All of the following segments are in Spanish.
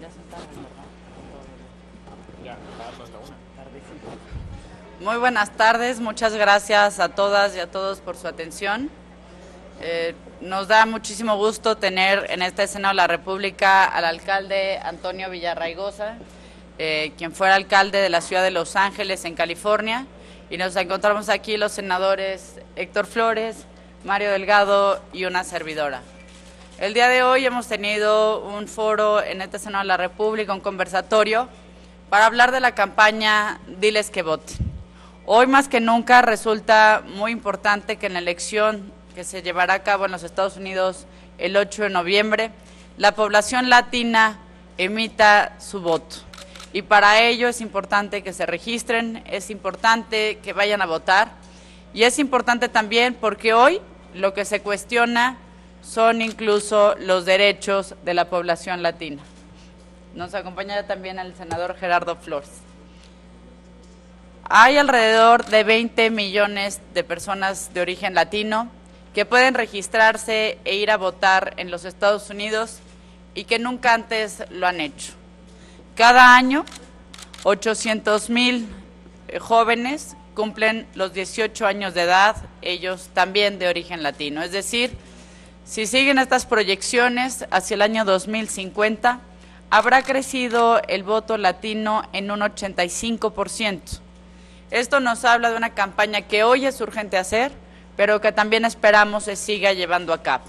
Ya son tarde, ¿verdad? Ya, no es la una. Tardecito. Muy buenas tardes, muchas gracias a todas y a todos por su atención. Nos da muchísimo gusto tener en este Senado de la República al alcalde Antonio Villarraigosa, quien fuera alcalde de la ciudad de Los Ángeles, en California, y nos encontramos aquí los senadores Héctor Flores, Mario Delgado y una servidora. El día de hoy hemos tenido un foro en este Senado de la República, un conversatorio, para hablar de la campaña Diles que voten. Hoy más que nunca resulta muy importante que en la elección que se llevará a cabo en los Estados Unidos el 8 de noviembre, la población latina emita su voto. Y para ello es importante que se registren, es importante que vayan a votar, y es importante también porque hoy lo que se cuestiona son incluso los derechos de la población latina. Nos acompaña también el senador Gerardo Flores. Hay alrededor de 20 millones de personas de origen latino que pueden registrarse e ir a votar en los Estados Unidos y que nunca antes lo han hecho. Cada año, 800,000 jóvenes cumplen los 18 años de edad, ellos también de origen latino. Es decir, si siguen estas proyecciones, hacia el año 2050, habrá crecido el voto latino en un 85%. Esto nos habla de una campaña que hoy es urgente hacer, pero que también esperamos se siga llevando a cabo.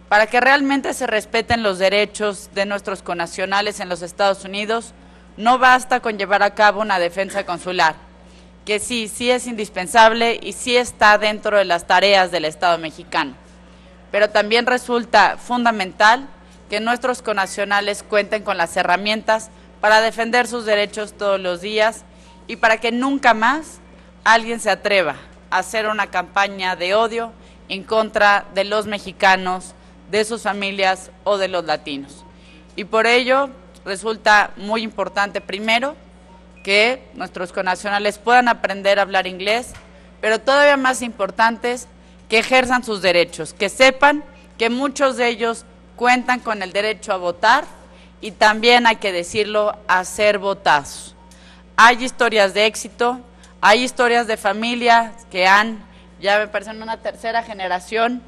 Para que realmente se respeten los derechos de nuestros connacionales en los Estados Unidos, no basta con llevar a cabo una defensa consular, que sí es indispensable y sí está dentro de las tareas del Estado mexicano. Pero también resulta fundamental que nuestros connacionales cuenten con las herramientas para defender sus derechos todos los días y para que nunca más alguien se atreva a hacer una campaña de odio en contra de los mexicanos, de sus familias o de los latinos. Y por ello resulta muy importante, primero, que nuestros connacionales puedan aprender a hablar inglés, pero todavía más importante es que ejerzan sus derechos, que sepan que muchos de ellos cuentan con el derecho a votar y también, hay que decirlo, a ser votados. Hay historias de éxito, hay historias de familias que ya me parece en una tercera generación,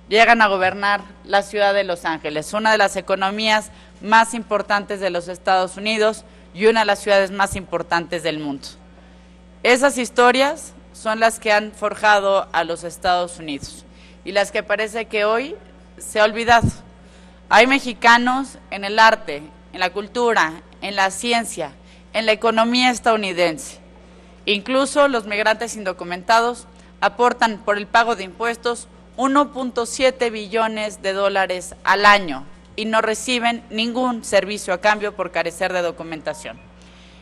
llegan a gobernar la ciudad de Los Ángeles, una de las economías más importantes de los Estados Unidos y una de las ciudades más importantes del mundo. Esas historias son las que han forjado a los Estados Unidos y las que parece que hoy se ha olvidado. Hay mexicanos en el arte, en la cultura, en la ciencia, en la economía estadounidense. Incluso los migrantes indocumentados aportan por el pago de impuestos 1.7 billones de dólares al año y no reciben ningún servicio a cambio por carecer de documentación.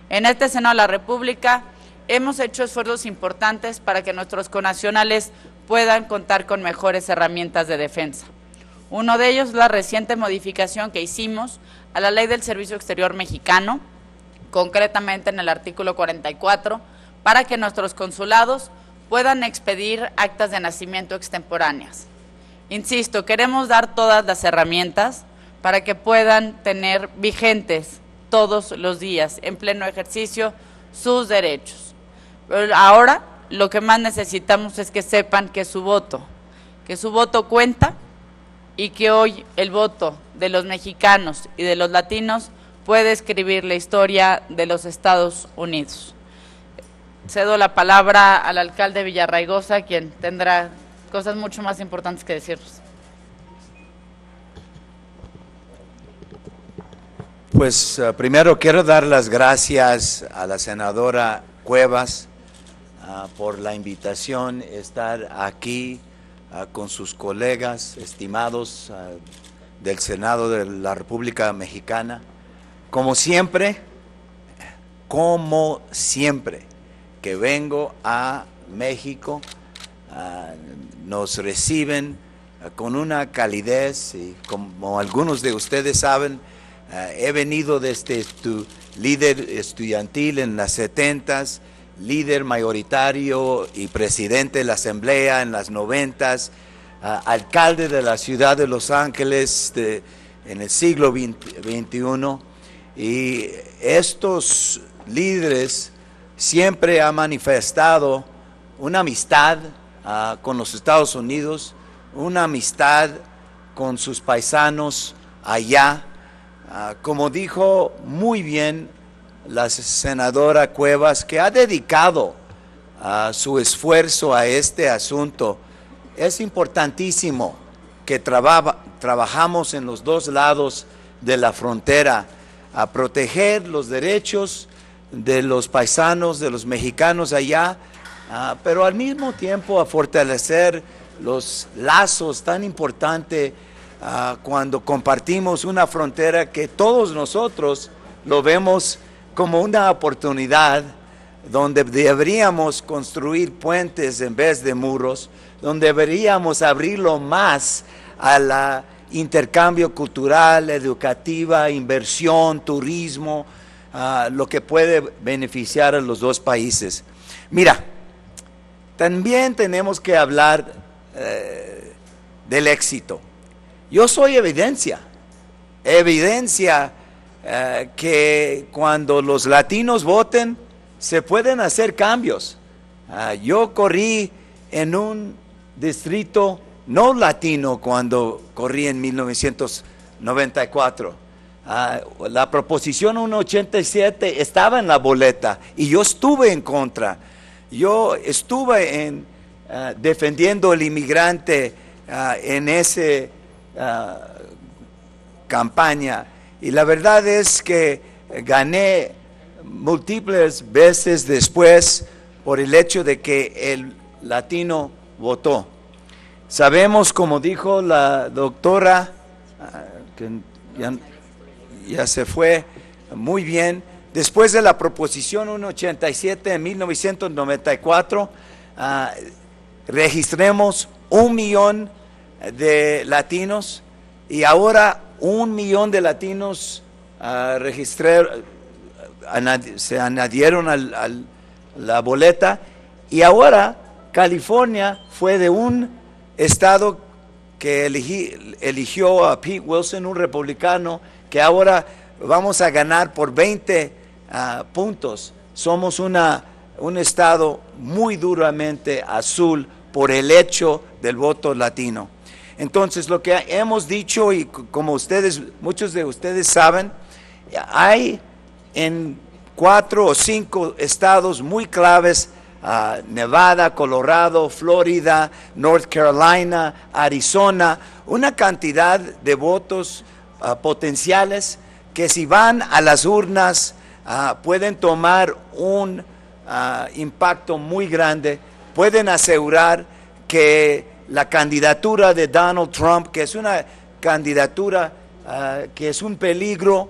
En este Senado de la República hemos hecho esfuerzos importantes para que nuestros connacionales puedan contar con mejores herramientas de defensa. Uno de ellos es la reciente modificación que hicimos a la Ley del Servicio Exterior Mexicano, concretamente en el artículo 44, para que nuestros consulados puedan expedir actas de nacimiento extemporáneas. Insisto, queremos dar todas las herramientas para que puedan tener vigentes todos los días, en pleno ejercicio, sus derechos. Pero ahora lo que más necesitamos es que sepan que su voto cuenta y que hoy el voto de los mexicanos y de los latinos puede escribir la historia de los Estados Unidos. Cedo la palabra al alcalde Villarraigosa, quien tendrá cosas mucho más importantes que decirnos. Pues primero quiero dar las gracias a la senadora Cuevas por la invitación, estar aquí con sus colegas estimados del Senado de la República Mexicana. Como siempre que vengo a México, nos reciben con una calidez y como algunos de ustedes saben, he venido desde líder estudiantil en las 70s, líder mayoritario y presidente de la Asamblea en las 90s, alcalde de la ciudad de Los Ángeles en el siglo XXI Y estos líderes siempre han manifestado una amistad con los Estados Unidos, una amistad con sus paisanos allá. Como dijo muy bien la senadora Cuevas, que ha dedicado su esfuerzo a este asunto, es importantísimo que trabajamos en los dos lados de la frontera a proteger los derechos de los paisanos, de los mexicanos allá, pero al mismo tiempo a fortalecer los lazos tan importantes cuando compartimos una frontera que todos nosotros lo vemos como una oportunidad donde deberíamos construir puentes en vez de muros, donde deberíamos abrirlo más al intercambio cultural, educativa, inversión, turismo, lo que puede beneficiar a los dos países. Mira, también tenemos que hablar del éxito. Yo soy evidencia que cuando los latinos voten se pueden hacer cambios. Yo corrí en un distrito no latino cuando corrí en 1994. La proposición 187 estaba en la boleta y yo estuve en contra. Yo estuve defendiendo al inmigrante en esa campaña, y la verdad es que gané múltiples veces después por el hecho de que el latino votó. Sabemos, como dijo la doctora, que ya se fue muy bien, después de la proposición 187 en 1994, registremos 1 millón de latinos, y ahora 1 millón de latinos se añadieron a la boleta, y ahora California fue de un estado que eligió a Pete Wilson, un republicano, que ahora vamos a ganar por 20 puntos. Somos un estado muy duramente azul por el hecho del voto latino. Entonces, lo que hemos dicho, y como muchos de ustedes saben, hay en 4 o 5 estados muy claves, Nevada, Colorado, Florida, North Carolina, Arizona, una cantidad de votos potenciales que, si van a las urnas, pueden tomar un impacto muy grande, pueden asegurar que la candidatura de Donald Trump, que es una candidatura que es un peligro,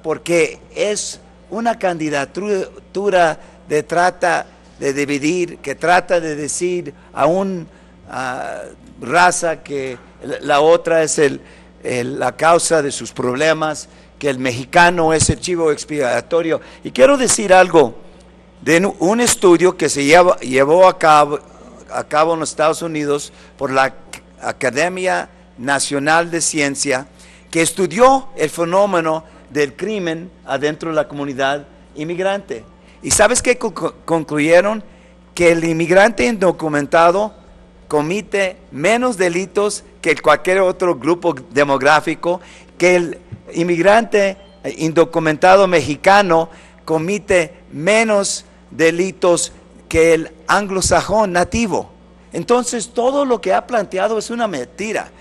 porque es una candidatura de trata de dividir, que trata de decir a una raza que la otra es la causa de sus problemas, que el mexicano es el chivo expiatorio. Y quiero decir algo de un estudio que se llevó a cabo en los Estados Unidos por la Academia Nacional de Ciencia, que estudió el fenómeno del crimen adentro de la comunidad inmigrante. ¿Y sabes qué concluyeron? Que el inmigrante indocumentado comete menos delitos que cualquier otro grupo demográfico, que el inmigrante indocumentado mexicano comete menos delitos que el anglosajón nativo. Entonces, todo lo que ha planteado es una mentira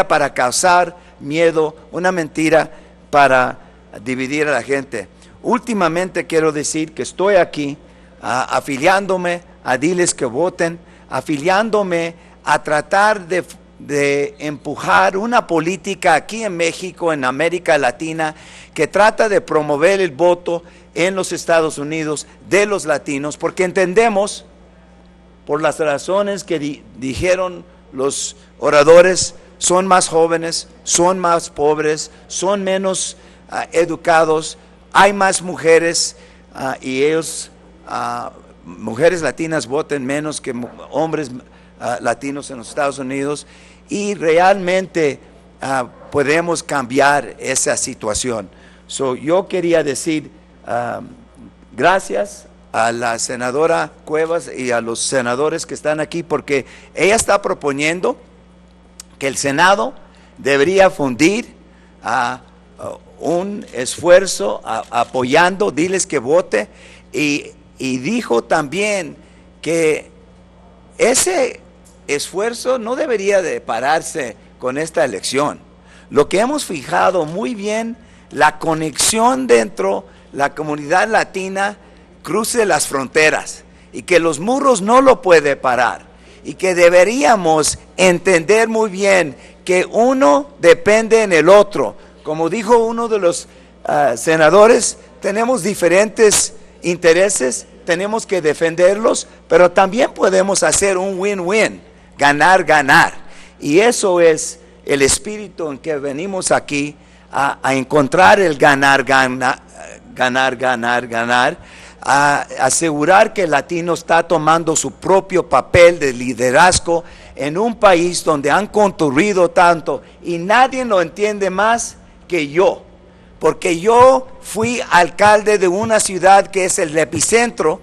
para causar miedo, una mentira para dividir a la gente. Últimamente quiero decir que estoy aquí afiliándome a diles que voten, afiliándome a tratar de empujar una política aquí en México, en América Latina, que trata de promover el voto en los Estados Unidos de los latinos, porque entendemos, por las razones que dijeron los oradores, son más jóvenes, son más pobres, son menos educados, hay más mujeres y mujeres latinas votan menos que hombres latinos en los Estados Unidos, y realmente podemos cambiar esa situación. Yo quería decir gracias a la senadora Cuevas y a los senadores que están aquí, porque ella está proponiendo que el Senado debería fundir un esfuerzo apoyando, diles que vote, y dijo también que ese esfuerzo no debería de pararse con esta elección. Lo que hemos fijado muy bien, la conexión dentro la comunidad latina cruce las fronteras y que los muros no lo puede parar y que deberíamos entender muy bien que uno depende en el otro. Como dijo uno de los senadores, tenemos diferentes intereses, tenemos que defenderlos, pero también podemos hacer un win-win, ganar, ganar. Y eso es el espíritu en que venimos aquí a encontrar el ganar, ganar, ganar, ganar, ganar, a asegurar que el latino está tomando su propio papel de liderazgo en un país donde han construido tanto y nadie lo entiende más que yo, porque yo fui alcalde de una ciudad que es el epicentro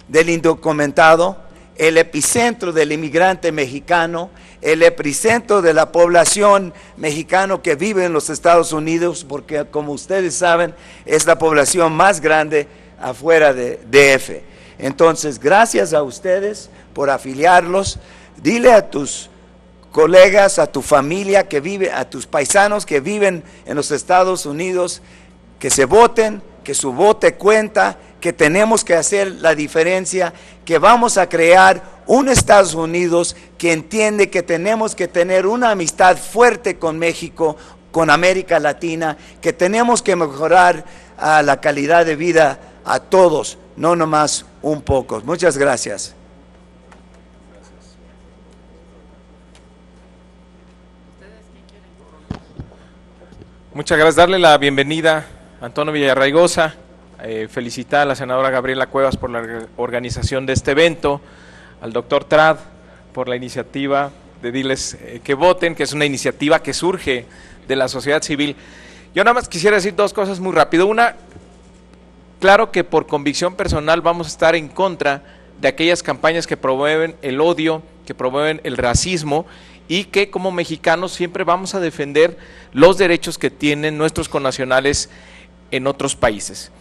del indocumentado, el epicentro del inmigrante mexicano, el epicentro de la población mexicana que vive en los Estados Unidos, porque como ustedes saben, es la población más grande afuera de DF. Entonces, gracias a ustedes por afiliarlos. Dile a tus colegas, a tu familia que vive, a tus paisanos que viven en los Estados Unidos, que se voten, que su voto cuenta, que tenemos que hacer la diferencia, que vamos a crear un Estados Unidos que entiende que tenemos que tener una amistad fuerte con México, con América Latina, que tenemos que mejorar la calidad de vida a todos, no nomás un poco. Muchas gracias. Muchas gracias. Darle la bienvenida a Antonio Villarraigosa, felicitar a la senadora Gabriela Cuevas por la organización de este evento, al doctor Trad por la iniciativa de Diles que voten, que es una iniciativa que surge de la sociedad civil. Yo nada más quisiera decir dos cosas muy rápido. Una, claro que por convicción personal vamos a estar en contra de aquellas campañas que promueven el odio, que promueven el racismo, y que como mexicanos siempre vamos a defender los derechos que tienen nuestros connacionales en otros países.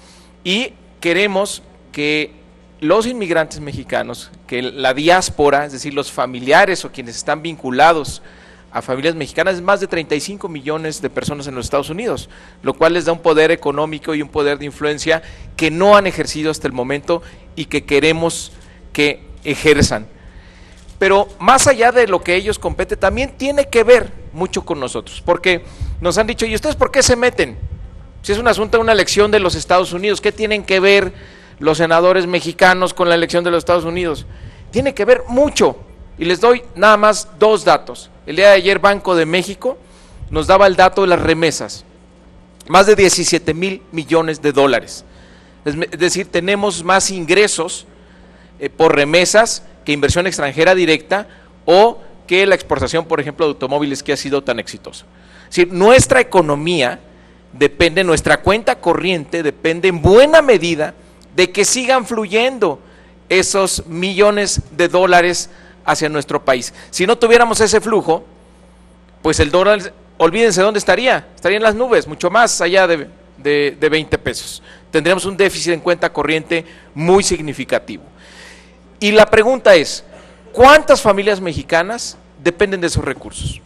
Y queremos que los inmigrantes mexicanos, que la diáspora, es decir, los familiares o quienes están vinculados a familias mexicanas, es más de 35 millones de personas en los Estados Unidos, lo cual les da un poder económico y un poder de influencia que no han ejercido hasta el momento y que queremos que ejerzan. Pero más allá de lo que ellos compete, también tiene que ver mucho con nosotros, porque nos han dicho, ¿y ustedes por qué se meten? Si es un asunto de una elección de los Estados Unidos, ¿qué tienen que ver los senadores mexicanos con la elección de los Estados Unidos? Tiene que ver mucho, y les doy nada más dos datos. El día de ayer Banco de México nos daba el dato de las remesas, más de 17,000 millones de dólares, es decir, tenemos más ingresos por remesas que inversión extranjera directa o que la exportación, por ejemplo, de automóviles que ha sido tan exitosa. Es decir, nuestra economía depende, nuestra cuenta corriente depende en buena medida de que sigan fluyendo esos millones de dólares hacia nuestro país. Si no tuviéramos ese flujo, pues el dólar, olvídense dónde estaría en las nubes, mucho más allá de 20 pesos. Tendríamos un déficit en cuenta corriente muy significativo. Y la pregunta es, ¿cuántas familias mexicanas dependen de esos recursos?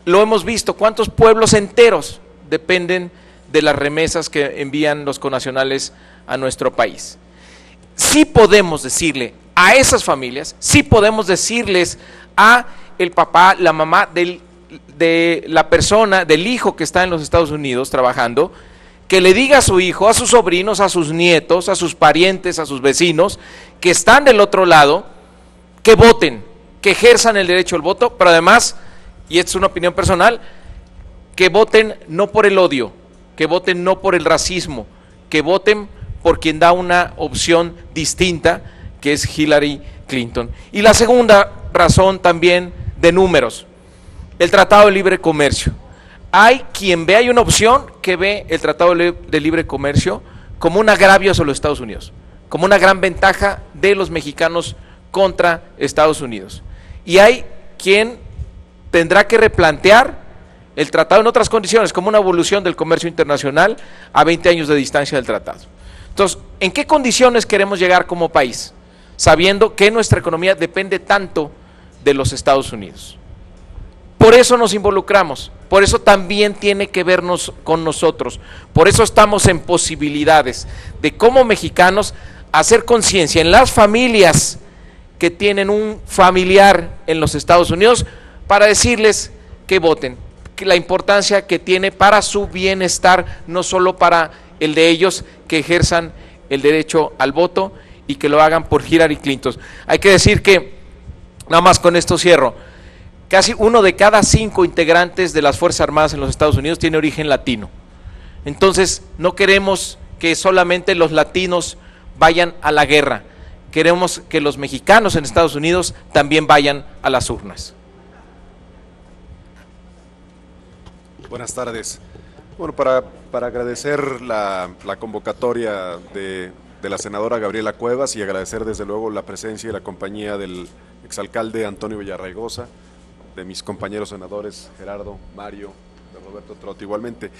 Lo hemos visto, ¿cuántos pueblos enteros dependen de las remesas que envían los connacionales a nuestro país? Sí podemos decirle a esas familias, sí podemos decirles a el papá, la mamá de la persona, del hijo que está en los Estados Unidos trabajando, que le diga a su hijo, a sus sobrinos, a sus nietos, a sus parientes, a sus vecinos, que están del otro lado, que voten, que ejerzan el derecho al voto, pero además, y esto es una opinión personal, que voten no por el odio, que voten no por el racismo, que voten por quien da una opción distinta, que es Hillary Clinton. Y la segunda razón también de números, el Tratado de Libre Comercio. Hay quien ve, hay una opción que ve el Tratado de Libre Comercio como un agravio sobre los Estados Unidos, como una gran ventaja de los mexicanos contra Estados Unidos. Y hay quien tendrá que replantear el tratado en otras condiciones, como una evolución del comercio internacional a 20 años de distancia del tratado. Entonces, ¿en qué condiciones queremos llegar como país? Sabiendo que nuestra economía depende tanto de los Estados Unidos. Por eso nos involucramos, por eso también tiene que vernos con nosotros, por eso estamos en posibilidades de como mexicanos hacer conciencia en las familias que tienen un familiar en los Estados Unidos para decirles que voten, que la importancia que tiene para su bienestar, no solo para el de ellos, que ejerzan el derecho al voto y que lo hagan por Hillary Clinton. Hay que decir que, nada más con esto cierro, casi 1 de cada 5 integrantes de las Fuerzas Armadas en los Estados Unidos tiene origen latino. Entonces, no queremos que solamente los latinos vayan a la guerra, queremos que los mexicanos en Estados Unidos también vayan a las urnas. Buenas tardes. Bueno, para agradecer la convocatoria de la senadora Gabriela Cuevas y agradecer desde luego la presencia y la compañía del exalcalde Antonio Villarraigosa, de mis compañeros senadores Gerardo, Mario, de Roberto Trot igualmente.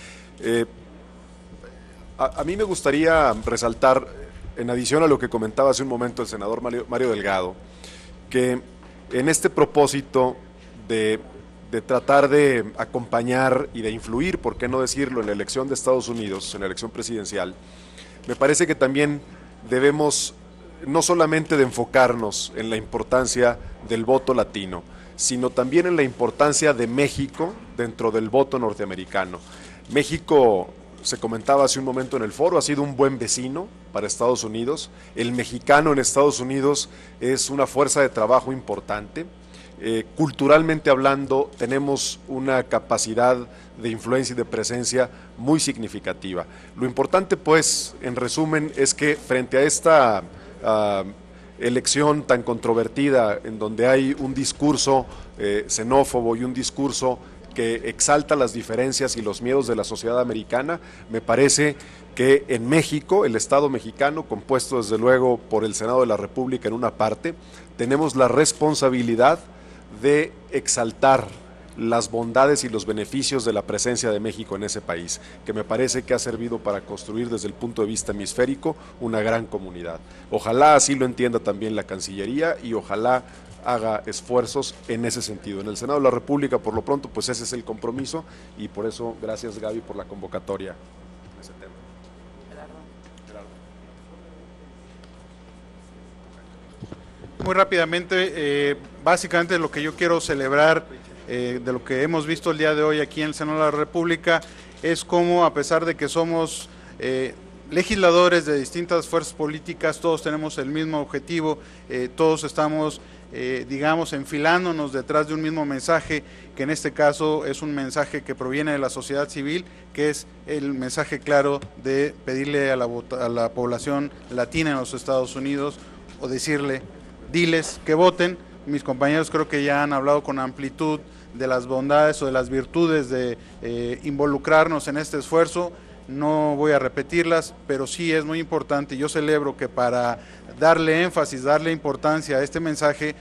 A mí me gustaría resaltar, en adición a lo que comentaba hace un momento el senador Mario Delgado, que en este propósito de tratar de acompañar y de influir, por qué no decirlo, en la elección de Estados Unidos, en la elección presidencial, me parece que también debemos no solamente de enfocarnos en la importancia del voto latino, sino también en la importancia de México dentro del voto norteamericano. México, se comentaba hace un momento en el foro, ha sido un buen vecino para Estados Unidos. El mexicano en Estados Unidos es una fuerza de trabajo importante. Culturalmente hablando, tenemos una capacidad de influencia y de presencia muy significativa. Lo importante, pues, en resumen, es que frente a esta elección tan controvertida, en donde hay un discurso xenófobo y un discurso que exalta las diferencias y los miedos de la sociedad americana, me parece que en México, el Estado mexicano, compuesto desde luego por el Senado de la República en una parte, tenemos la responsabilidad de exaltar las bondades y los beneficios de la presencia de México en ese país, que me parece que ha servido para construir desde el punto de vista hemisférico una gran comunidad. Ojalá así lo entienda también la Cancillería y ojalá haga esfuerzos en ese sentido. En el Senado de la República, por lo pronto, pues ese es el compromiso y por eso, gracias Gaby por la convocatoria en ese tema. Gerardo. Muy rápidamente, básicamente lo que yo quiero celebrar de lo que hemos visto el día de hoy aquí en el Senado de la República es cómo, a pesar de que somos legisladores de distintas fuerzas políticas, todos tenemos el mismo objetivo, todos estamos digamos, enfilándonos detrás de un mismo mensaje, que en este caso es un mensaje que proviene de la sociedad civil, que es el mensaje claro de pedirle a la población latina en los Estados Unidos, o decirle, diles que voten. Mis compañeros creo que ya han hablado con amplitud de las bondades o de las virtudes de involucrarnos en este esfuerzo. No voy a repetirlas, pero sí es muy importante. Yo celebro que para darle énfasis, darle importancia a este mensaje,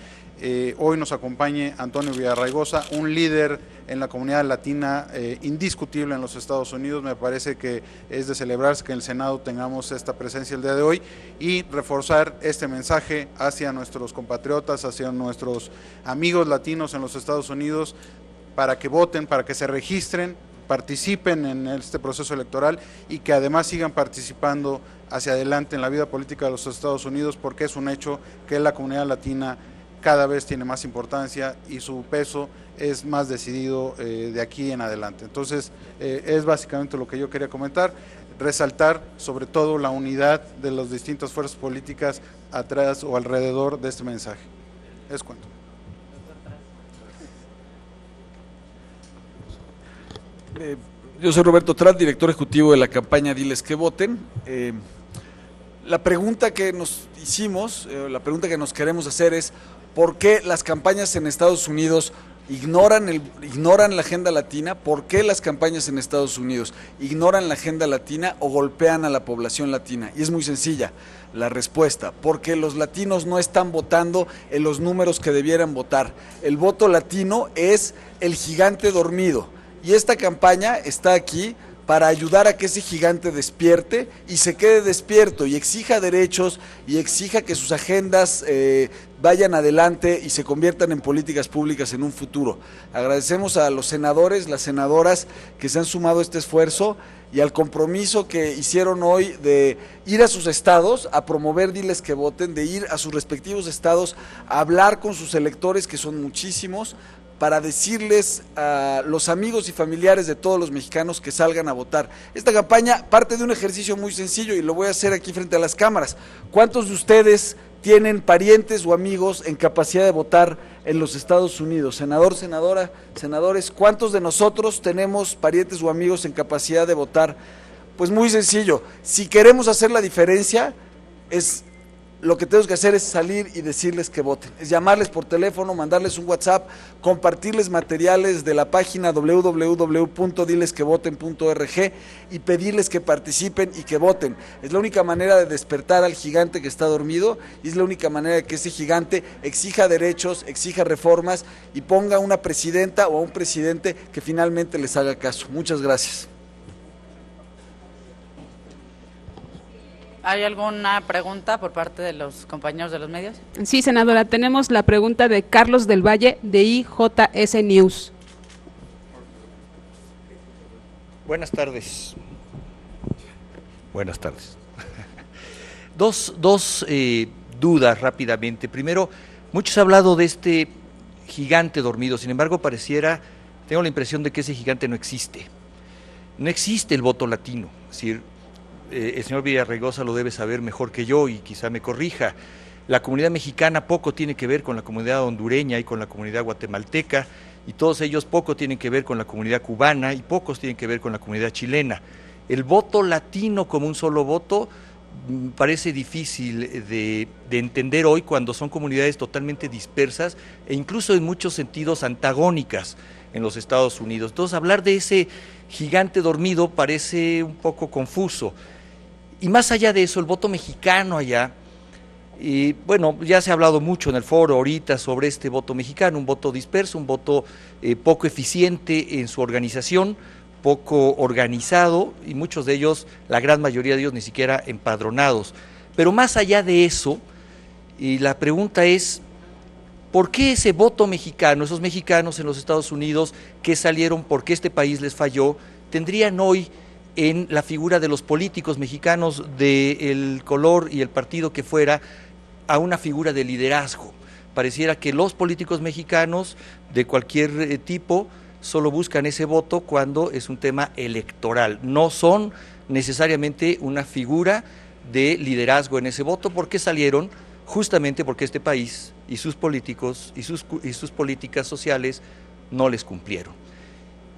hoy nos acompañe Antonio Villarraigosa, un líder en la comunidad latina indiscutible en los Estados Unidos. Me parece que es de celebrarse que en el Senado tengamos esta presencia el día de hoy y reforzar este mensaje hacia nuestros compatriotas, hacia nuestros amigos latinos en los Estados Unidos, para que voten, para que se registren, participen en este proceso electoral y que además sigan participando hacia adelante en la vida política de los Estados Unidos, porque es un hecho que la comunidad latina cada vez tiene más importancia y su peso es más decidido de aquí en adelante. Entonces, es básicamente lo que yo quería comentar, resaltar sobre todo la unidad de las distintas fuerzas políticas atrás o alrededor de este mensaje. Es cuanto. Yo soy Roberto Trad, director ejecutivo de la campaña Diles que Voten. La pregunta que nos hicimos, la pregunta que nos queremos hacer es ¿por qué las campañas en Estados Unidos ignoran la agenda latina. ¿Por qué las campañas en Estados Unidos ignoran la agenda latina o golpean a la población latina? Y es muy sencilla la respuesta: porque los latinos no están votando en los números que debieran votar. El voto latino es el gigante dormido, y esta campaña está aquí para ayudar a que ese gigante despierte y se quede despierto y exija derechos y exija que sus agendas vayan adelante y se conviertan en políticas públicas en un futuro. Agradecemos a los senadores, las senadoras que se han sumado a este esfuerzo y al compromiso que hicieron hoy de ir a sus estados a promover Diles que Voten, de ir a sus respectivos estados a hablar con sus electores, que son muchísimos, para decirles a los amigos y familiares de todos los mexicanos que salgan a votar. Esta campaña parte de un ejercicio muy sencillo y lo voy a hacer aquí frente a las cámaras. ¿Cuántos de ustedes tienen parientes o amigos en capacidad de votar en los Estados Unidos? Senador, senadora, senadores, ¿cuántos de nosotros tenemos parientes o amigos en capacidad de votar? Pues muy sencillo, si queremos hacer la diferencia, lo que tenemos que hacer es salir y decirles que voten, es llamarles por teléfono, mandarles un WhatsApp, compartirles materiales de la página www.dilesquevoten.org y pedirles que participen y que voten. Es la única manera de despertar al gigante que está dormido y es la única manera de que ese gigante exija derechos, exija reformas y ponga a una presidenta o a un presidente que finalmente les haga caso. Muchas gracias. ¿Hay alguna pregunta por parte de los compañeros de los medios? Sí, senadora, tenemos la pregunta de Carlos del Valle, de IJS News. Buenas tardes. Buenas tardes. Dos dudas rápidamente. Primero, muchos han hablado de este gigante dormido, sin embargo tengo la impresión de que ese gigante no existe. No existe el voto latino, es decir, el señor Villarraigosa lo debe saber mejor que yo y quizá me corrija. La comunidad mexicana poco tiene que ver con la comunidad hondureña y con la comunidad guatemalteca, y todos ellos poco tienen que ver con la comunidad cubana y pocos tienen que ver con la comunidad chilena. El voto latino como un solo voto parece difícil de entender hoy cuando son comunidades totalmente dispersas e incluso en muchos sentidos antagónicas en los Estados Unidos. Entonces, hablar de ese gigante dormido parece un poco confuso. Y más allá de eso, el voto mexicano allá, bueno, ya se ha hablado mucho en el foro ahorita sobre este voto mexicano, un voto disperso, un voto poco eficiente en su organización, poco organizado y muchos de ellos, la gran mayoría de ellos ni siquiera empadronados. Pero más allá de eso, la pregunta es, ¿por qué ese voto mexicano, esos mexicanos en los Estados Unidos que salieron porque este país les falló, tendrían hoy en la figura de los políticos mexicanos del color y el partido que fuera a una figura de liderazgo? Pareciera que los políticos mexicanos de cualquier tipo solo buscan ese voto cuando es un tema electoral, no son necesariamente una figura de liderazgo en ese voto, porque salieron justamente porque este país y sus políticos y sus políticas sociales no les cumplieron.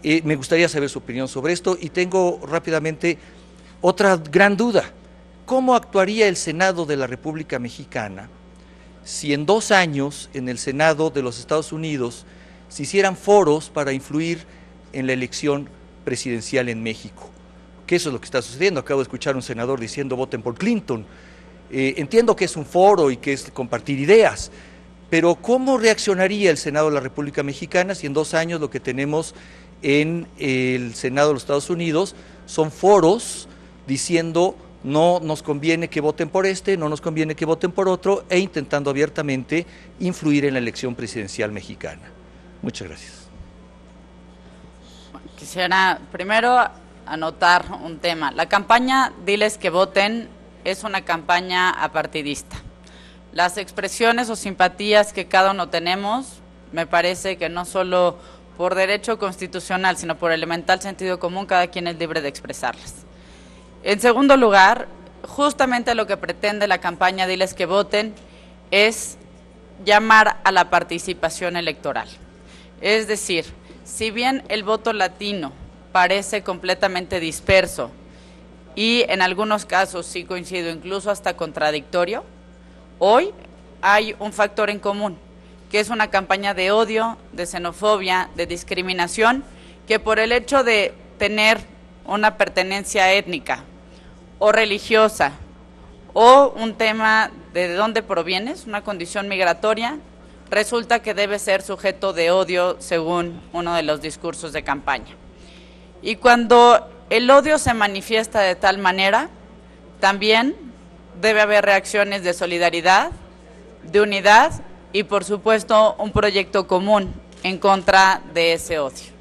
Me gustaría saber su opinión sobre esto y tengo rápidamente otra gran duda. ¿Cómo actuaría el Senado de la República Mexicana si en 2 años en el Senado de los Estados Unidos se hicieran foros para influir en la elección presidencial en México? Que eso es lo que está sucediendo. Acabo de escuchar a un senador diciendo voten por Clinton. Entiendo que es un foro y que es compartir ideas, pero ¿cómo reaccionaría el Senado de la República Mexicana si en 2 años lo que tenemos en el Senado de los Estados Unidos son foros diciendo no nos conviene que voten por este, no nos conviene que voten por otro, e intentando abiertamente influir en la elección presidencial mexicana? Muchas gracias. Quisiera primero anotar un tema. La campaña Diles que Voten es una campaña apartidista. Las expresiones o simpatías que cada uno tenemos, me parece que no solo por derecho constitucional, sino por elemental sentido común, cada quien es libre de expresarlas. En segundo lugar, justamente lo que pretende la campaña Diles que Voten es llamar a la participación electoral. Es decir, si bien el voto latino parece completamente disperso y en algunos casos sí coincido, incluso hasta contradictorio, hoy hay un factor en común, que es una campaña de odio, de xenofobia, de discriminación, que por el hecho de tener una pertenencia étnica o religiosa o un tema de dónde provienes, una condición migratoria, resulta que debe ser sujeto de odio según uno de los discursos de campaña. Y cuando el odio se manifiesta de tal manera, también debe haber reacciones de solidaridad, de unidad y, por supuesto, un proyecto común en contra de ese odio.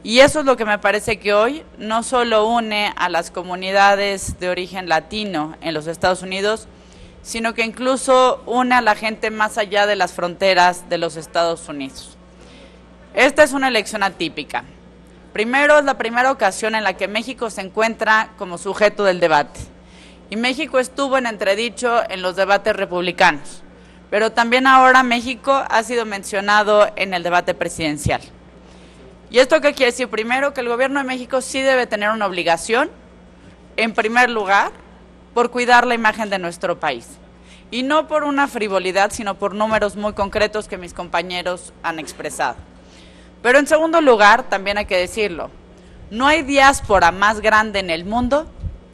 Y eso es lo que me parece que hoy no solo une a las comunidades de origen latino en los Estados Unidos, sino que incluso une a la gente más allá de las fronteras de los Estados Unidos. Esta es una elección atípica. Primero, es la primera ocasión en la que México se encuentra como sujeto del debate. Y México estuvo en entredicho en los debates republicanos, pero también ahora México ha sido mencionado en el debate presidencial. ¿Y esto qué quiere decir? Primero, que el gobierno de México sí debe tener una obligación, en primer lugar, por cuidar la imagen de nuestro país. Y no por una frivolidad, sino por números muy concretos que mis compañeros han expresado. Pero en segundo lugar, también hay que decirlo, no hay diáspora más grande en el mundo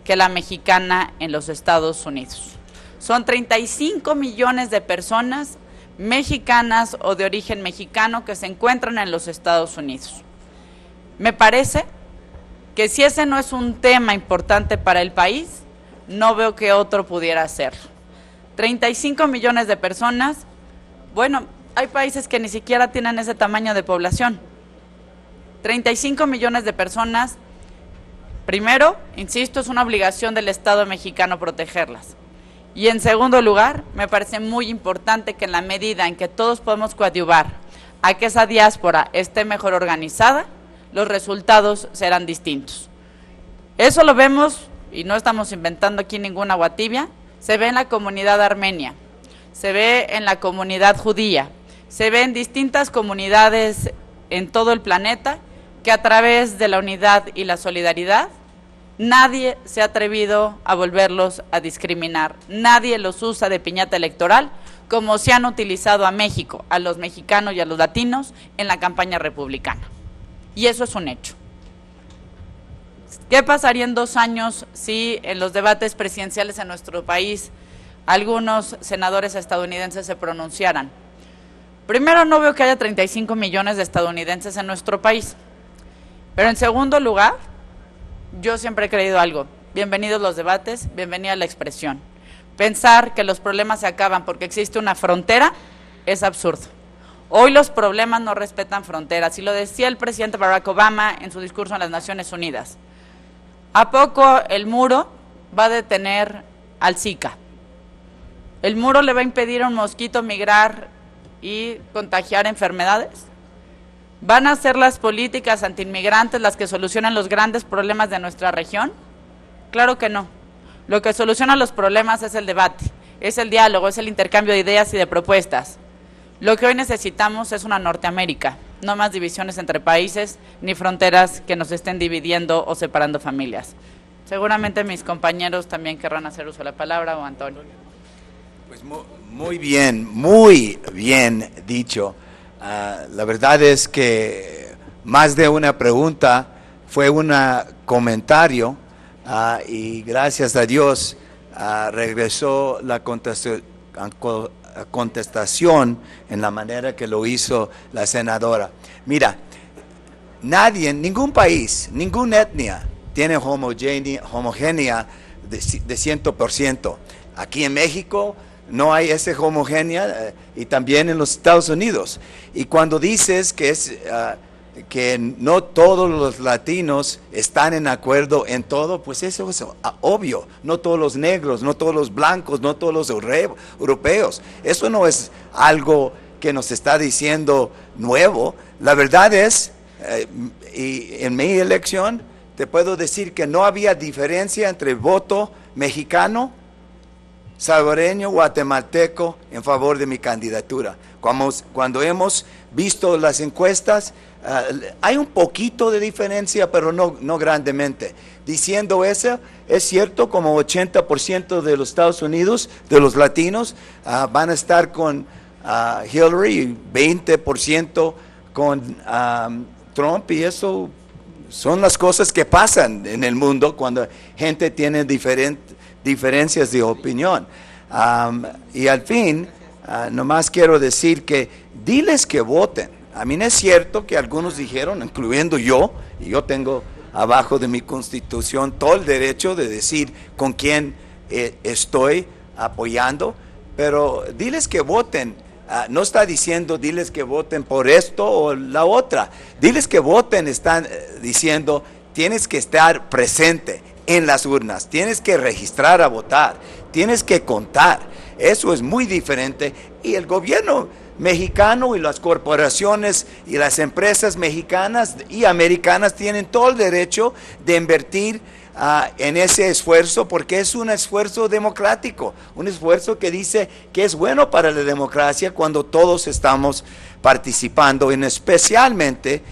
que la mexicana en los Estados Unidos. Son 35 millones de personas mexicanas o de origen mexicano que se encuentran en los Estados Unidos. Me parece que si ese no es un tema importante para el país, no veo que otro pudiera ser. 35 millones de personas, bueno, hay países que ni siquiera tienen ese tamaño de población. 35 millones de personas, primero, insisto, es una obligación del Estado mexicano protegerlas. Y en segundo lugar, me parece muy importante que en la medida en que todos podemos coadyuvar a que esa diáspora esté mejor organizada, los resultados serán distintos. Eso lo vemos, y no estamos inventando aquí ninguna agua tibia, se ve en la comunidad armenia, se ve en la comunidad judía, se ve en distintas comunidades en todo el planeta, que a través de la unidad y la solidaridad, nadie se ha atrevido a volverlos a discriminar, nadie los usa de piñata electoral, como se han utilizado a México, a los mexicanos y a los latinos en la campaña republicana. Y eso es un hecho. ¿Qué pasaría en 2 años si en los debates presidenciales en nuestro país algunos senadores estadounidenses se pronunciaran? Primero, no veo que haya 35 millones de estadounidenses en nuestro país. Pero en segundo lugar, yo siempre he creído algo. Bienvenidos los debates, bienvenida la expresión. Pensar que los problemas se acaban porque existe una frontera es absurdo. Hoy los problemas no respetan fronteras, y lo decía el presidente Barack Obama en su discurso en las Naciones Unidas. ¿A poco el muro va a detener al Zika? ¿El muro le va a impedir a un mosquito migrar y contagiar enfermedades? ¿Van a ser las políticas antiinmigrantes las que solucionan los grandes problemas de nuestra región? Claro que no. Lo que soluciona los problemas es el debate, es el diálogo, es el intercambio de ideas y de propuestas. Lo que hoy necesitamos es una Norteamérica, no más divisiones entre países ni fronteras que nos estén dividiendo o separando familias. Seguramente mis compañeros también querrán hacer uso de la palabra, o Antonio. Pues muy bien dicho. La verdad es que más de una pregunta fue un comentario, y gracias a Dios regresó la contestación en la manera que lo hizo la senadora. Mira, nadie, ningún país, ninguna etnia tiene homogénea de 100%. Aquí en México no hay esa homogénea, y también en los Estados Unidos. Y cuando dices que que no todos los latinos están en acuerdo en todo, pues eso es obvio. No todos los negros, no todos los blancos, no todos los europeos. Eso no es algo que nos está diciendo nuevo. La verdad es, y en mi elección, te puedo decir que no había diferencia entre el voto mexicano, salvadoreño, guatemalteco en favor de mi candidatura. Cuando hemos visto las encuestas, hay un poquito de diferencia, pero no grandemente. Diciendo eso, es cierto, como 80% de los Estados Unidos, de los latinos, van a estar con Hillary, 20% con Trump, y eso son las cosas que pasan en el mundo cuando gente tiene diferencias de opinión. Y al fin, nomás quiero decir que diles que voten. A mí es cierto que algunos dijeron, incluyendo yo, y yo tengo abajo de mi constitución todo el derecho de decir con quién estoy apoyando, pero diles que voten. No está diciendo diles que voten por esto o la otra. Diles que voten, están diciendo tienes que estar presente en las urnas, tienes que registrar a votar, tienes que contar. Eso es muy diferente, y el gobierno mexicano y las corporaciones y las empresas mexicanas y americanas tienen todo el derecho de invertir en ese esfuerzo, porque es un esfuerzo democrático, un esfuerzo que dice que es bueno para la democracia cuando todos estamos participando, y especialmente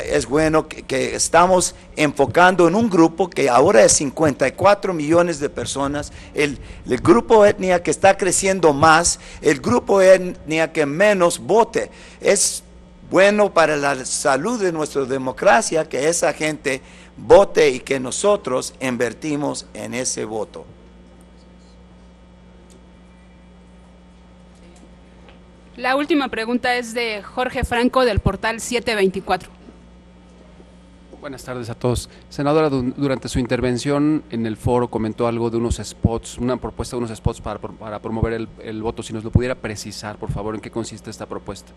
es bueno que estamos enfocando en un grupo que ahora es 54 millones de personas, el grupo étnica que está creciendo más, el grupo étnica que menos vote. Es bueno para la salud de nuestra democracia que esa gente vote y que nosotros invertimos en ese voto. La última pregunta es de Jorge Franco, del portal 724. Buenas tardes a todos. Senadora, durante su intervención en el foro comentó algo de unos spots, una propuesta de unos spots para promover el voto. Si nos lo pudiera precisar, por favor, ¿en qué consiste esta propuesta?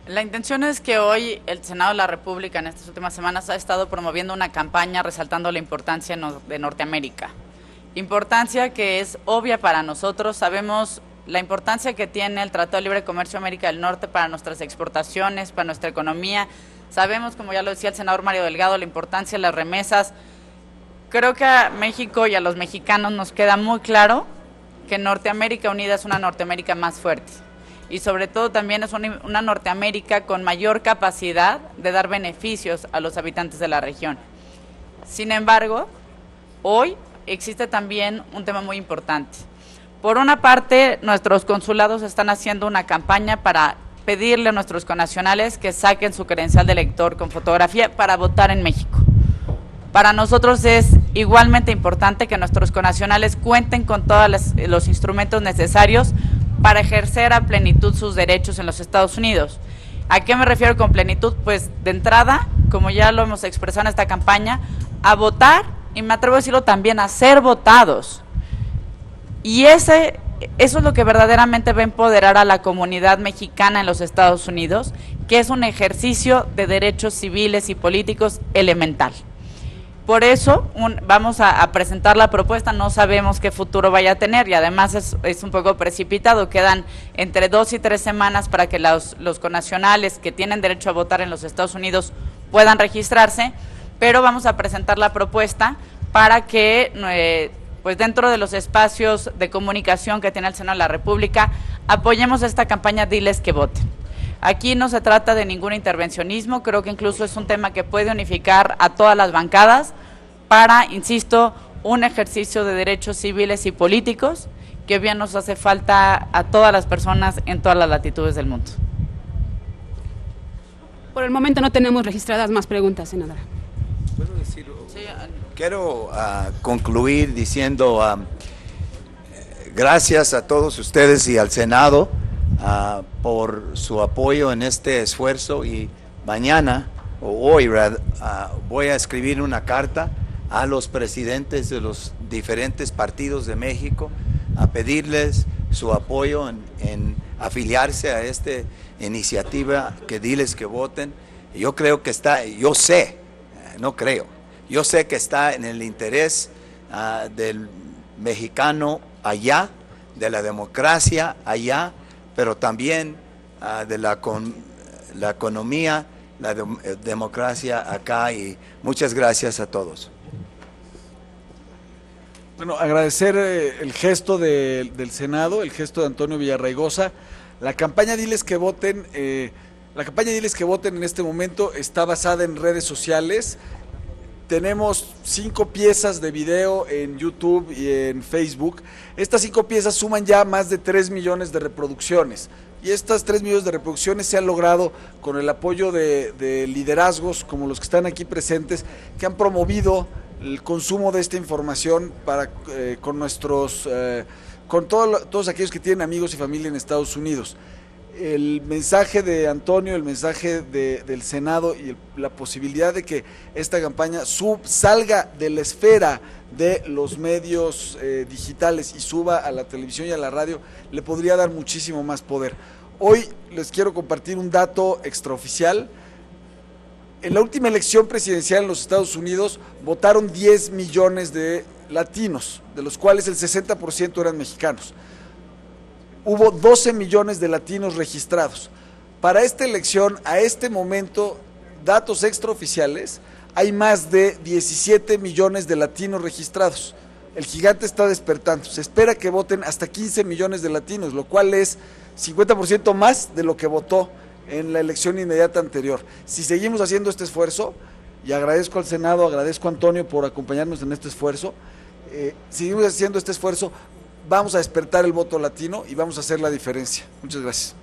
La intención es que hoy el Senado de la República en estas últimas semanas ha estado promoviendo una campaña resaltando la importancia de Norteamérica. Importancia que es obvia para nosotros. Sabemos la importancia que tiene el Tratado de Libre Comercio de América del Norte para nuestras exportaciones, para nuestra economía. Sabemos, como ya lo decía el senador Mario Delgado, la importancia de las remesas. Creo que a México y a los mexicanos nos queda muy claro que Norteamérica unida es una Norteamérica más fuerte. Y sobre todo también es una Norteamérica con mayor capacidad de dar beneficios a los habitantes de la región. Sin embargo, hoy existe también un tema muy importante. Por una parte, nuestros consulados están haciendo una campaña para pedirle a nuestros connacionales que saquen su credencial de elector con fotografía para votar en México. Para nosotros es igualmente importante que nuestros connacionales cuenten con todos los instrumentos necesarios para ejercer a plenitud sus derechos en los Estados Unidos. ¿A qué me refiero con plenitud? Pues de entrada, como ya lo hemos expresado en esta campaña, a votar, y me atrevo a decirlo también, a ser votados. Y eso es lo que verdaderamente va a empoderar a la comunidad mexicana en los Estados Unidos, que es un ejercicio de derechos civiles y políticos elemental. Por eso vamos a presentar la propuesta, no sabemos qué futuro vaya a tener, y además es un poco precipitado, quedan entre 2 y 3 semanas para que los connacionales que tienen derecho a votar en los Estados Unidos puedan registrarse, pero vamos a presentar la propuesta para que pues dentro de los espacios de comunicación que tiene el Senado de la República, apoyemos esta campaña Diles que voten. Aquí no se trata de ningún intervencionismo, creo que incluso es un tema que puede unificar a todas las bancadas para, insisto, un ejercicio de derechos civiles y políticos que bien nos hace falta a todas las personas en todas las latitudes del mundo. Por el momento no tenemos registradas más preguntas, senadora. ¿Puedo decirlo? Sí. Quiero concluir diciendo gracias a todos ustedes y al Senado por su apoyo en este esfuerzo, y mañana, o hoy, voy a escribir una carta a los presidentes de los diferentes partidos de México a pedirles su apoyo en afiliarse a esta iniciativa que Diles que voten. Yo creo que yo sé que está en el interés del mexicano allá, de la democracia allá, pero también de la economía, la democracia acá, y muchas gracias a todos. Bueno, agradecer el gesto del Senado, el gesto de Antonio Villarraigosa. La campaña Diles que voten, en este momento está basada en redes sociales. tenemos 5 piezas de video en YouTube y en Facebook. Estas 5 piezas suman ya más de 3 millones de reproducciones. Y estas 3 millones de reproducciones se han logrado con el apoyo de liderazgos como los que están aquí presentes, que han promovido el consumo de esta información con nuestros, con todos aquellos que tienen amigos y familia en Estados Unidos. El mensaje de Antonio, el mensaje del Senado y la posibilidad de que esta campaña salga de la esfera de los medios digitales y suba a la televisión y a la radio, le podría dar muchísimo más poder. Hoy les quiero compartir un dato extraoficial. En la última elección presidencial en los Estados Unidos votaron 10 millones de latinos, de los cuales el 60% eran mexicanos. Hubo 12 millones de latinos registrados. Para esta elección, a este momento, datos extraoficiales, hay más de 17 millones de latinos registrados. El gigante está despertando. Se espera que voten hasta 15 millones de latinos, lo cual es 50% más de lo que votó en la elección inmediata anterior. Si seguimos haciendo este esfuerzo, y agradezco al Senado, agradezco a Antonio por acompañarnos en este esfuerzo, seguimos haciendo este esfuerzo, vamos a despertar el voto latino y vamos a hacer la diferencia. Muchas gracias.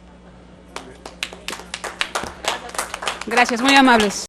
Gracias, muy amables.